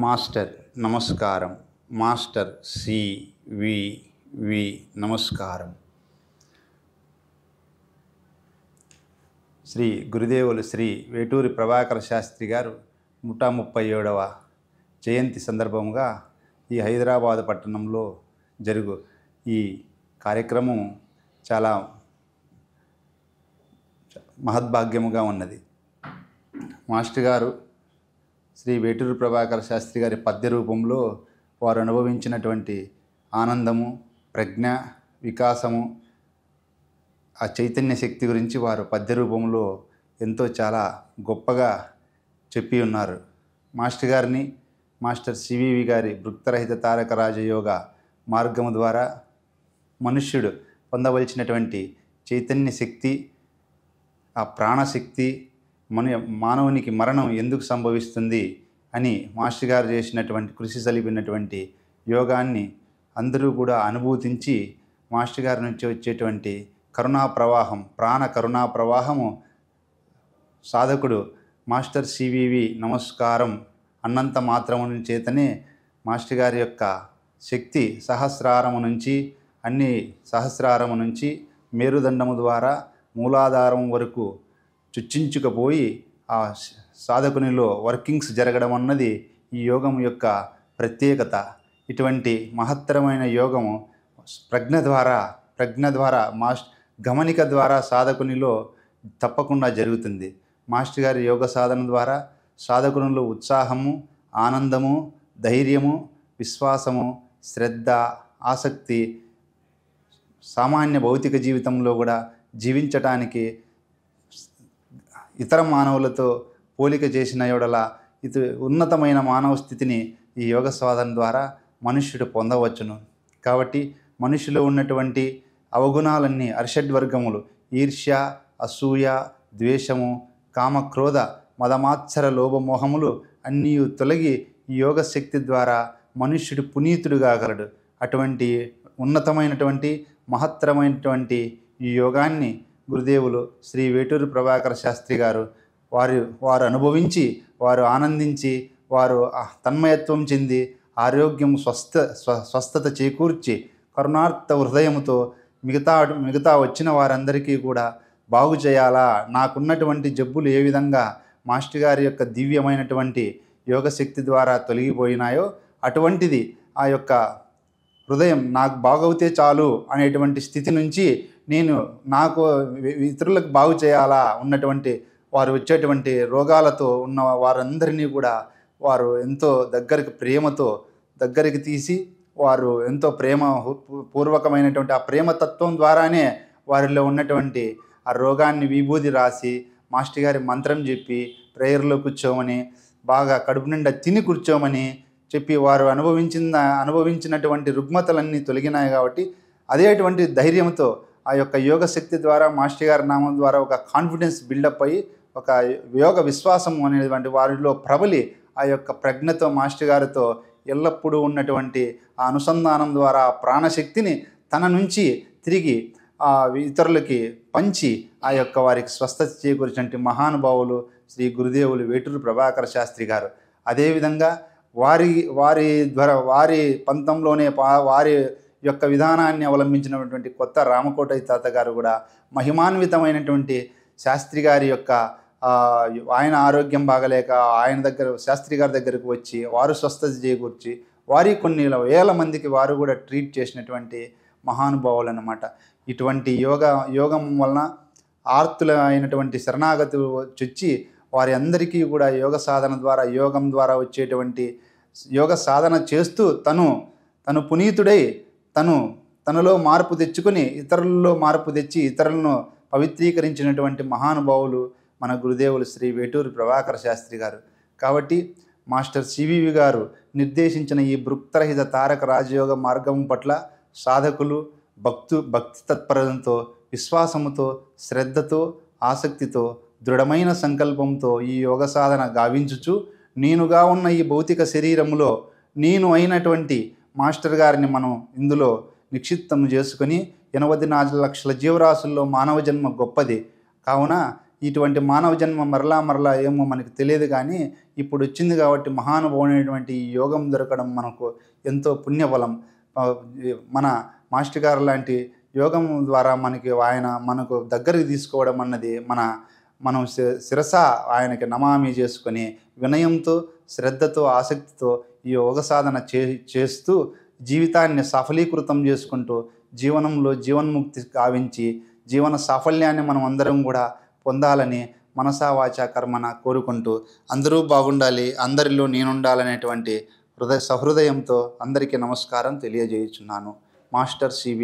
Master నమస్కారం. Master CVV నమస్కారం. శ్రీ గురుదేవులు శ్రీ వేటూరి ప్రభాకర శాస్త్రి గారు 137వ జయంతి సందర్భంగా ఈ హైదరాబాద్ పట్టణంలో జరుగు ఈ కార్యక్రమం చాలా మహద్భాగ్యముగా ఉన్నది. మాస్టర్ గారు శ్రీ వేటూరి ప్రభాకర శాస్త్రి గారి పద్య రూపంలో వారు అనుభవించినటువంటి ఆనందము, ప్రజ్ఞ, వికాసము, ఆ చైతన్య శక్తి గురించి వారు పద్య రూపంలో ఎంతో చాలా గొప్పగా చెప్పి ఉన్నారు. మాస్టర్ గారిని మాస్టర్ సివివి గారి భృక్తరహిత తారక రాజయోగ మార్గము ద్వారా మనుష్యుడు పొందవలసినటువంటి చైతన్య శక్తి, ఆ ప్రాణశక్తి, మానవునికి మరణం ఎందుకు సంభవిస్తుంది అని మాస్టర్ గారు చేసినటువంటి కృషి సలిపినటువంటి యోగాన్ని అందరూ కూడా అనుభూతించి మాస్టర్ గారి నుంచి వచ్చేటువంటి కరుణా ప్రవాహం, ప్రాణ కరుణా ప్రవాహము సాధకుడు మాస్టర్ సివివి నమస్కారం అన్నంత మాత్రము చేతనే మాస్టర్ గారి యొక్క శక్తి సహస్రారము నుంచి సహస్రారము నుంచి మేరుదండము ద్వారా మూలాధారం వరకు చుచ్చించుకుపోయి ఆ సాధకునిలో వర్కింగ్స్ జరగడం అన్నది ఈ యోగం యొక్క ప్రత్యేకత. ఇటువంటి మహత్తరమైన యోగము ప్రజ్ఞ ద్వారా గమనిక ద్వారా సాధకునిలో తప్పకుండా జరుగుతుంది. మాస్టర్ గారి యోగ సాధన ద్వారా సాధకునిలో ఉత్సాహము, ఆనందము, ధైర్యము, విశ్వాసము, శ్రద్ధ, ఆసక్తి, సామాన్య భౌతిక జీవితంలో కూడా జీవించటానికి ఇతర మానవులతో పోలిక చేసిన యెడల ఉన్నతమైన మానవ స్థితిని ఈ యోగ సాధన ద్వారా మనుష్యుడు పొందవచ్చును. కాబట్టి మనిషిలో ఉన్నటువంటి అవగుణాలన్నీ అరిషడ్వర్గములు ఈర్ష్య, అసూయ, ద్వేషము, కామక్రోధ, మదమాత్సర, లోభమోహములు అన్నీ తొలగి ఈ యోగ శక్తి ద్వారా మనుష్యుడు పునీతుడు కాగలడు. అటువంటి ఉన్నతమైనటువంటి మహత్తరమైనటువంటి ఈ యోగాన్ని గురుదేవులు శ్రీ వేటూరి ప్రభాకర శాస్త్రి గారు వారు అనుభవించి, వారు ఆనందించి, వారు తన్మయత్వం చెంది ఆరోగ్యం స్వస్థత చేకూర్చి కరుణార్థ హృదయముతో మిగతా వచ్చిన వారందరికీ కూడా బాగు చేయాలా, నాకున్నటువంటి జబ్బులు ఏ విధంగా మాస్టర్ గారి యొక్క దివ్యమైనటువంటి యోగశక్తి ద్వారా తొలగిపోయినాయో అటువంటిది ఆ యొక్క హృదయం నాకు బాగవుతే చాలు అనేటువంటి స్థితి నుంచి నాకు ఇతరులకు బాగు చేయాలా ఉన్నటువంటి వారు వచ్చేటువంటి రోగాలతో ఉన్న వారందరినీ కూడా వారు ఎంతో ప్రేమతో దగ్గరికి తీసి వారు ఎంతో పూర్వకమైనటువంటి ఆ ప్రేమతత్వం ద్వారానే వారిలో ఉన్నటువంటి ఆ రోగాన్ని విభూది రాసి మాస్టర్ గారి మంత్రం చెప్పి ప్రేయర్లో కూర్చోమని, బాగా కడుపు నిండా తిని కూర్చోమని చెప్పి వారు అనుభవించినటువంటి రుగ్మతలన్నీ తొలగినాయి. కాబట్టి అదేటువంటి ధైర్యంతో ఆ యొక్క యోగ శక్తి ద్వారా మాస్టర్ గారి నామం ద్వారా ఒక కాన్ఫిడెన్స్ బిల్డప్ అయ్యి ఒక యోగ విశ్వాసం అనేటువంటి వారిలో ప్రబలి ఆ యొక్క ప్రజ్ఞతో మాస్టర్ గారితో ఎల్లప్పుడూ ఉన్నటువంటి ఆ అనుసంధానం ద్వారా ప్రాణశక్తిని తన నుంచి తిరిగి ఇతరులకి పంచి ఆ యొక్క వారికి స్వస్థత చేకూర్చినటువంటి మహానుభావులు శ్రీ గురుదేవులు వేటూరి ప్రభాకర శాస్త్రి గారు. అదేవిధంగా వారి పంతంలోనే వారి యొక్క విధానాన్ని అవలంబించినటువంటి కొత్త రామకోటయ్య తాత గారు కూడా మహిమాన్వితమైనటువంటి శాస్త్రి గారి యొక్క ఆయన ఆరోగ్యం బాగలేక శాస్త్రి గారి దగ్గరకు వచ్చి వారు స్వస్థత చేకూర్చి కొన్ని వేల మందికి వారు కూడా ట్రీట్ చేసినటువంటి మహానుభావులు అన్నమాట. ఇటువంటి యోగం వలన ఆర్తులైనటువంటి శరణాగతి వచ్చి వారి అందరికీ కూడా యోగం ద్వారా వచ్చేటువంటి యోగ సాధన చేస్తూ తను పునీతుడై తనలో మార్పు తెచ్చుకొని ఇతరులలో మార్పు తెచ్చి ఇతరులను పవిత్రీకరించినటువంటి మహానుభావులు మన గురుదేవులు శ్రీ వేటూరి ప్రభాకర శాస్త్రి గారు. కాబట్టి మాస్టర్ సివివి గారు నిర్దేశించిన ఈ భృక్తరహిత తారక రాజయోగ మార్గం పట్ల సాధకులు భక్తి తత్పరతతో, విశ్వాసముతో, శ్రద్ధతో, ఆసక్తితో, దృఢమైన సంకల్పంతో ఈ యోగ సాధన గావించుచు నేనుగా ఉన్న ఈ భౌతిక శరీరములో నేను అయినటువంటి మాస్టర్ గారిని మనం ఇందులో నిక్షిప్తం చేసుకొని 84 లక్షల జీవరాశుల్లో మానవ జన్మ గొప్పది కావున ఇటువంటి మానవ జన్మ మరలా మరలా ఏమో మనకు తెలియదు, కానీ ఇప్పుడు వచ్చింది కాబట్టి మహానుభావుడైనటువంటి ఈ యోగం దొరకడం మనకు ఎంతో పుణ్యఫలం. మన మాస్టర్ గారు లాంటి యోగం ద్వారా ఆయన మనకు దగ్గరికి తీసుకోవడం అన్నది మనం శిరస ఆయనకి నమామి చేసుకొని వినయంతో, శ్రద్ధతో, ఆసక్తితో ఈ యోగ సాధన చేస్తూ జీవితాన్ని సఫలీకృతం చేసుకుంటూ జీవనంలో జీవన్ముక్తి గావించి జీవన సాఫల్యాన్ని మనం అందరం కూడా పొందాలని మనసా వాచా కర్మన కోరుకుంటూ అందరూ బాగుండాలి, అందరిలో నేనుండాలనేటువంటి సహృదయంతో అందరికీ నమస్కారం తెలియజేయుచున్నాను. Master CV.